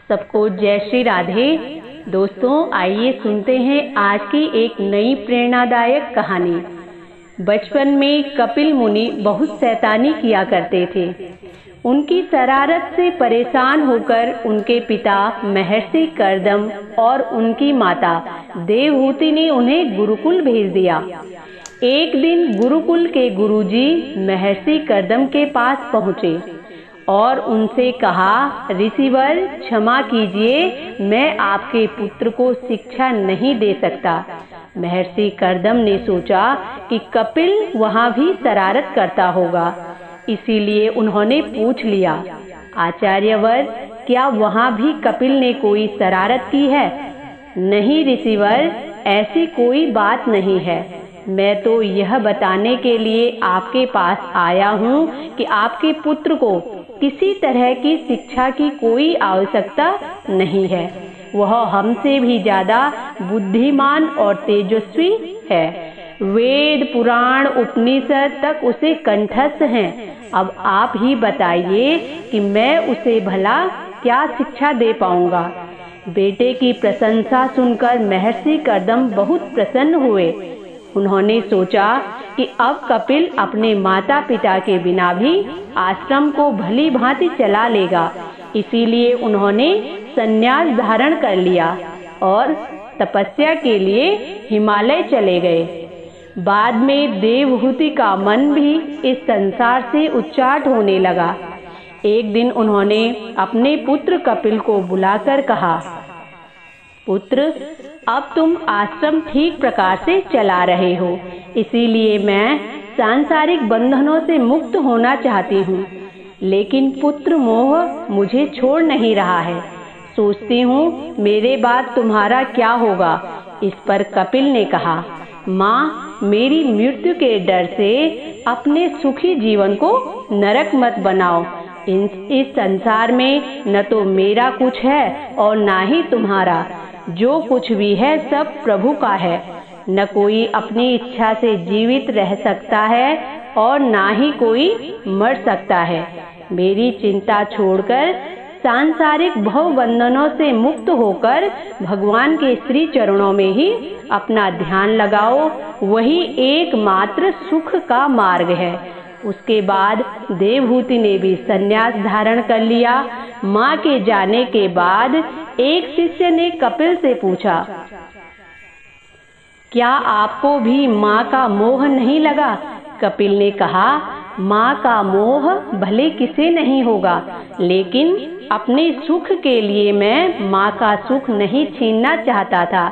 सबको जय श्री राधे। दोस्तों, आइए सुनते हैं आज की एक नई प्रेरणादायक कहानी। बचपन में कपिल मुनि बहुत शैतानी किया करते थे। उनकी शरारत से परेशान होकर उनके पिता महर्षि कर्दम और उनकी माता देवहूति ने उन्हें गुरुकुल भेज दिया। एक दिन गुरुकुल के गुरुजी महर्षि कर्दम के पास पहुँचे और उनसे कहा, ऋषिवर क्षमा कीजिए, मैं आपके पुत्र को शिक्षा नहीं दे सकता। महर्षि कर्दम ने सोचा कि कपिल वहाँ भी शरारत करता होगा, इसीलिए उन्होंने पूछ लिया, आचार्यवर, क्या वहाँ भी कपिल ने कोई शरारत की है? नहीं ऋषिवर, ऐसी कोई बात नहीं है। मैं तो यह बताने के लिए आपके पास आया हूँ कि आपके पुत्र को किसी तरह की शिक्षा की कोई आवश्यकता नहीं है। वह हमसे भी ज्यादा बुद्धिमान और तेजस्वी है। वेद, पुराण, उपनिषद तक उसे कंठस्थ हैं। अब आप ही बताइए कि मैं उसे भला क्या शिक्षा दे पाऊंगा। बेटे की प्रशंसा सुनकर महर्षि कर्दम बहुत प्रसन्न हुए। उन्होंने सोचा कि अब कपिल अपने माता पिता के बिना भी आश्रम को भली भांति चला लेगा। इसीलिए उन्होंने संन्यास धारण कर लिया और तपस्या के लिए हिमालय चले गए। बाद में देवहूति का मन भी इस संसार से उच्चाट होने लगा। एक दिन उन्होंने अपने पुत्र कपिल को बुलाकर कहा, पुत्र, अब तुम आश्रम ठीक प्रकार से चला रहे हो, इसीलिए मैं सांसारिक बंधनों से मुक्त होना चाहती हूँ। लेकिन पुत्र मोह मुझे छोड़ नहीं रहा है। सोचती हूँ मेरे बाद तुम्हारा क्या होगा। इस पर कपिल ने कहा, माँ, मेरी मृत्यु के डर से अपने सुखी जीवन को नरक मत बनाओ। इस संसार में न तो मेरा कुछ है और ना ही तुम्हारा। जो कुछ भी है सब प्रभु का है। न कोई अपनी इच्छा से जीवित रह सकता है और ना ही कोई मर सकता है। मेरी चिंता छोड़कर सांसारिक भवबंधनों से मुक्त होकर भगवान के श्री चरणों में ही अपना ध्यान लगाओ। वही एकमात्र सुख का मार्ग है। उसके बाद देवहूति ने भी संन्यास धारण कर लिया। माँ के जाने के बाद एक शिष्य ने कपिल से पूछा, क्या आपको भी माँ का मोह नहीं लगा? कपिल ने कहा, माँ का मोह भले किसे नहीं होगा, लेकिन अपने सुख के लिए मैं माँ का सुख नहीं छीनना चाहता था।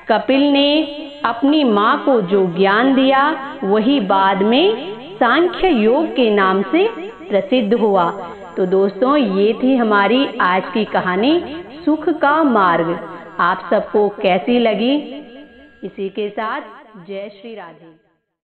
कपिल ने अपनी माँ को जो ज्ञान दिया वही बाद में सांख्य योग के नाम से प्रसिद्ध हुआ। तो दोस्तों, ये थी हमारी आज की कहानी, सुख का मार्ग। आप सबको कैसी लगी? इसी के साथ जय श्री राधे।